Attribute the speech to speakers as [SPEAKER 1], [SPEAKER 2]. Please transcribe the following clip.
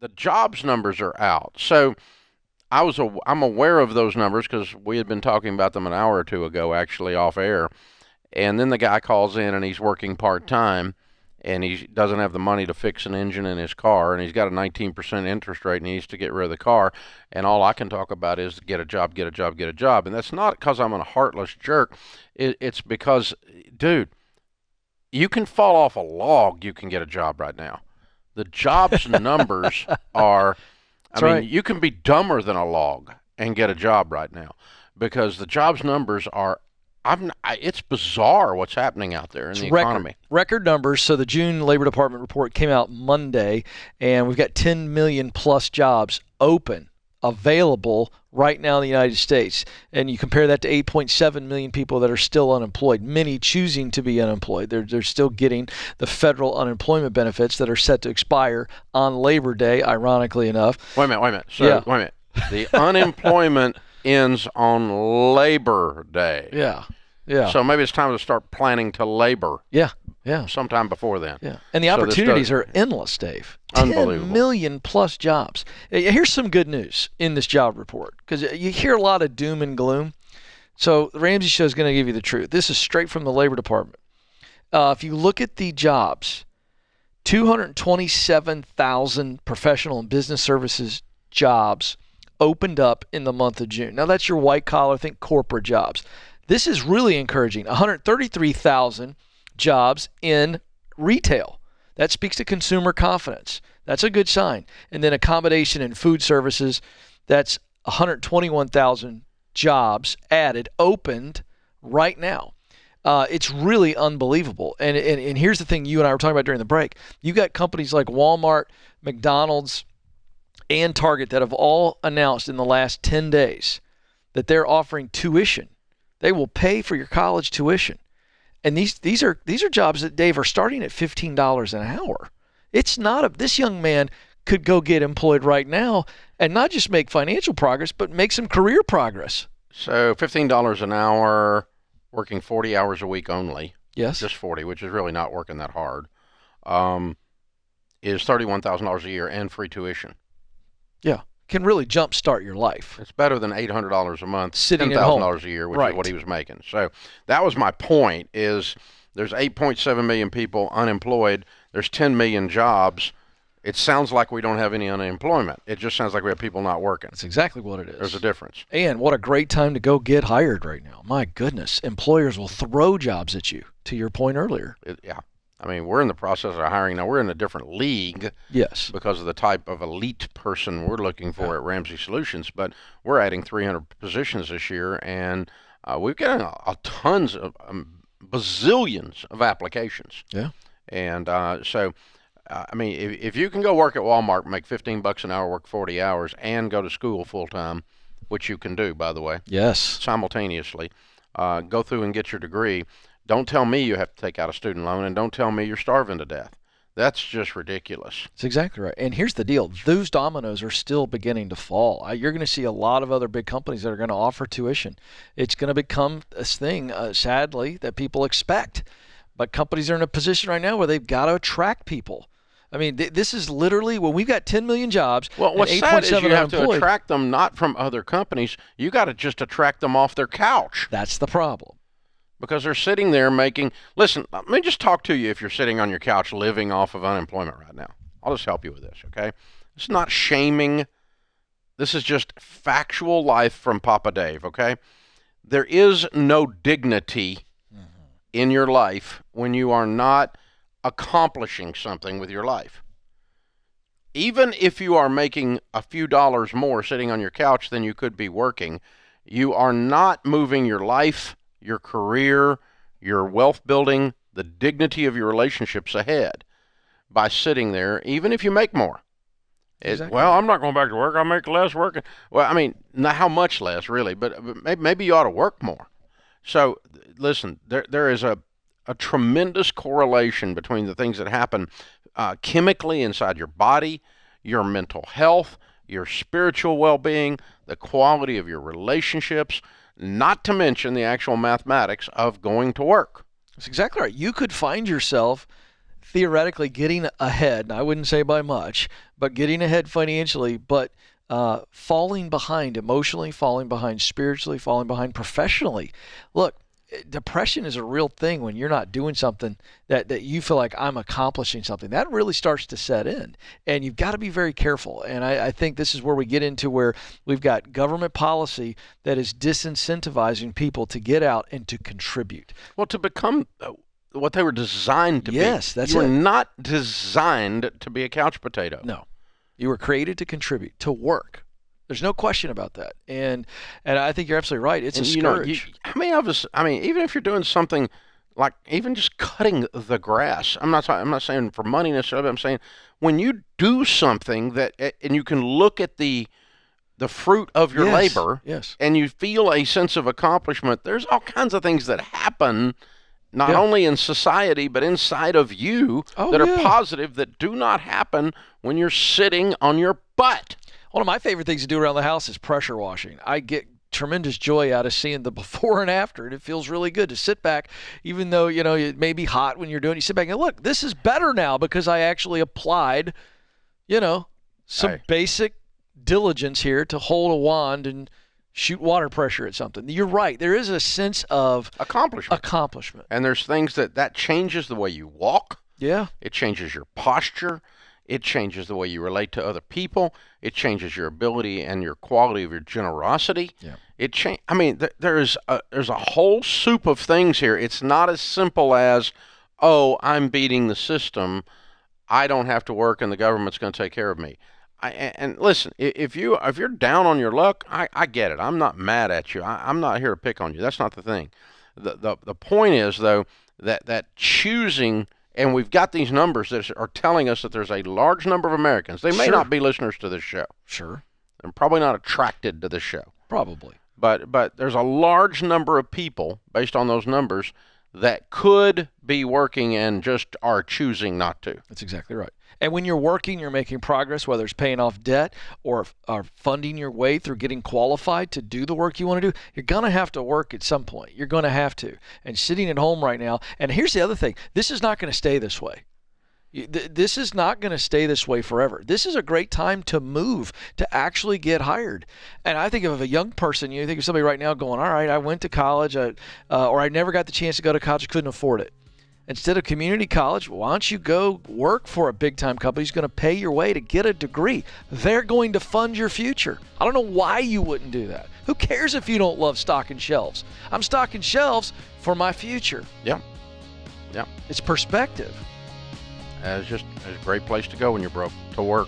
[SPEAKER 1] the jobs numbers are out. So I'm aware of those numbers because we had been talking about them an hour or two ago, actually off air. And then the guy calls in and he's working part time, and he doesn't have the money to fix an engine in his car, and he's got a 19% interest rate and he needs to get rid of the car. And all I can talk about is get a job, get a job, get a job. And that's not because I'm a heartless jerk. It's because, dude, you can fall off a log, you can get a job right now. The jobs numbers are, I mean, you can be dumber than a log and get a job right now because the jobs numbers are, it's bizarre what's happening out there in the economy.
[SPEAKER 2] Record numbers. So the June Labor Department report came out Monday, and we've got 10 million plus jobs open, available right now in the United States. And you compare that to 8.7 million people that are still unemployed, many choosing to be unemployed. They're still getting the federal unemployment benefits that are set to expire on Labor Day, ironically enough.
[SPEAKER 1] Wait a minute. So, wait a minute. The unemployment ends on Labor Day.
[SPEAKER 2] Yeah.
[SPEAKER 1] So maybe it's time to start planning to labor.
[SPEAKER 2] Yeah.
[SPEAKER 1] Sometime before then.
[SPEAKER 2] Yeah. And the opportunities are endless, Dave.
[SPEAKER 1] Unbelievable.
[SPEAKER 2] 10 million plus jobs. Here's some good news in this job report, because you hear a lot of doom and gloom. So the Ramsey Show is going to give you the truth. This is straight from the Labor Department. If you look at the jobs, 227,000 professional and business services jobs opened up in the month of June. Now that's your white collar, think corporate jobs. This is really encouraging. 133,000 jobs in retail. That speaks to consumer confidence. That's a good sign. And then accommodation and food services, that's 121,000 jobs added, opened right now. It's really unbelievable. And here's the thing you and I were talking about during the break. You got companies like Walmart, McDonald's, and Target that have all announced in the last 10 days that they're offering tuition. They will pay for your college tuition. And these are jobs that, Dave, are starting at $15 an hour. It's not this young man could go get employed right now and not just make financial progress, but make some career progress.
[SPEAKER 1] So $15 an hour, working 40 hours a week only.
[SPEAKER 2] Yes.
[SPEAKER 1] Just 40, which is really not working that hard, is $31,000 a year and free tuition.
[SPEAKER 2] Yeah. Can really jumpstart your life.
[SPEAKER 1] It's better than $800 a month,
[SPEAKER 2] sitting $10,000
[SPEAKER 1] a year, which is what he was making. So that was my point, is there's 8.7 million people unemployed. There's 10 million jobs. It sounds like we don't have any unemployment. It just sounds like we have people not working.
[SPEAKER 2] That's exactly what it is.
[SPEAKER 1] There's a difference.
[SPEAKER 2] And what a great time to go get hired right now. My goodness. Employers will throw jobs at you, to your point earlier.
[SPEAKER 1] Yeah. I mean, we're in the process of hiring now. We're in a different league,
[SPEAKER 2] yes,
[SPEAKER 1] because of the type of elite person we're looking for at Ramsey Solutions. But we're adding 300 positions this year, and we've got tons of bazillions of applications.
[SPEAKER 2] Yeah,
[SPEAKER 1] and so I mean, if you can go work at Walmart, make $15 an hour, work 40 hours, and go to school full time, which you can do, by the way,
[SPEAKER 2] yes,
[SPEAKER 1] simultaneously, go through and get your degree. Don't tell me you have to take out a student loan, and don't tell me you're starving to death. That's just ridiculous.
[SPEAKER 2] That's exactly right. And here's the deal. Those dominoes are still beginning to fall. You're going to see a lot of other big companies that are going to offer tuition. It's going to become this thing, sadly, that people expect. But companies are in a position right now where they've got to attract people. I mean, this is literally, when we've got 10 million jobs.
[SPEAKER 1] Well, what's sad is you have to attract them not from other companies. You got to just attract them off their couch.
[SPEAKER 2] That's the problem.
[SPEAKER 1] Because they're sitting there making, listen, let me just talk to you if you're sitting on your couch living off of unemployment right now. I'll just help you with this, okay? It's not shaming. This is just factual life from Papa Dave, okay? There is no dignity in your life when you are not accomplishing something with your life. Even if you are making a few dollars more sitting on your couch than you could be working, you are not moving your life, your career, your wealth building, the dignity of your relationships ahead by sitting there, even if you make more. Exactly. Well, I'm not going back to work. I'll make less working. Well, I mean, not how much less, really, but maybe you ought to work more. So, listen, there is a tremendous correlation between the things that happen chemically inside your body, your mental health, your spiritual well-being, the quality of your relationships, not to mention the actual mathematics of going to work.
[SPEAKER 2] That's exactly right. You could find yourself theoretically getting ahead, and I wouldn't say by much, but getting ahead financially, but falling behind emotionally, falling behind spiritually, falling behind professionally. Look, depression is a real thing when you're not doing something that you feel like I'm accomplishing something. That really starts to set in, and you've got to be very careful. And I think this is where we get into where we've got government policy that is disincentivizing people to get out and to contribute.
[SPEAKER 1] Well, to become what they were designed to be.
[SPEAKER 2] Yes, that's
[SPEAKER 1] You were
[SPEAKER 2] it.
[SPEAKER 1] not designed to be a couch potato.
[SPEAKER 2] No. You were created to contribute, to work. There's no question about that. And I think you're absolutely right. It's
[SPEAKER 1] And
[SPEAKER 2] a
[SPEAKER 1] you know,
[SPEAKER 2] scourge.
[SPEAKER 1] how many of us? I mean, even if you're doing something like even just cutting the grass. I'm not saying for money necessarily. But I'm saying when you do something that, and you can look at the fruit of your
[SPEAKER 2] Yes,
[SPEAKER 1] labor,
[SPEAKER 2] yes.
[SPEAKER 1] and you feel a sense of accomplishment. There's all kinds of things that happen. Not
[SPEAKER 2] Yeah.
[SPEAKER 1] only in society, but inside of you
[SPEAKER 2] Oh,
[SPEAKER 1] that are
[SPEAKER 2] yeah.
[SPEAKER 1] positive that do not happen when you're sitting on your butt.
[SPEAKER 2] One of my favorite things to do around the house is pressure washing. I get tremendous joy out of seeing the before and after, and it feels really good to sit back, even though, it may be hot when you're doing it. You sit back and look, this is better now because I actually applied, some
[SPEAKER 1] Hey.
[SPEAKER 2] basic diligence here to hold a wand and shoot water pressure at something. You're right. There is a sense of
[SPEAKER 1] Accomplishment. And there's things that changes the way you walk.
[SPEAKER 2] Yeah.
[SPEAKER 1] It changes your posture. It changes the way you relate to other people. It changes your ability and your quality of your generosity.
[SPEAKER 2] Yeah.
[SPEAKER 1] I mean, there's a whole soup of things here. It's not as simple as, oh, I'm beating the system. I don't have to work, and the government's going to take care of me. And listen, if you're down on your luck, I get it. I'm not mad at you. I'm not here to pick on you. That's not the thing. The point is, though, that choosing. And we've got these numbers that are telling us that there's a large number of Americans. They may
[SPEAKER 2] Sure.
[SPEAKER 1] not be listeners to this show.
[SPEAKER 2] Sure.
[SPEAKER 1] They're probably not attracted to this show.
[SPEAKER 2] Probably.
[SPEAKER 1] But there's a large number of people, based on those numbers, that could be working and just are choosing not to.
[SPEAKER 2] That's exactly right. And when you're working, you're making progress, whether it's paying off debt or funding your way through getting qualified to do the work you want to do. You're going to have to work at some point. You're going to have to. And sitting at home right now, and here's the other thing, this is not going to stay this way. This is not going to stay this way forever. This is a great time to move, to actually get hired. And I think of a young person, you think of somebody right now going, all right, I went to college, or I never got the chance to go to college, I couldn't afford it. Instead of community college, why don't you go work for a big-time company who's going to pay your way to get a degree? They're going to fund your future. I don't know why you wouldn't do that. Who cares if you don't love stocking shelves? I'm stocking shelves for my future.
[SPEAKER 1] Yeah.
[SPEAKER 2] It's perspective.
[SPEAKER 1] It's a great place to go when you're broke, to work.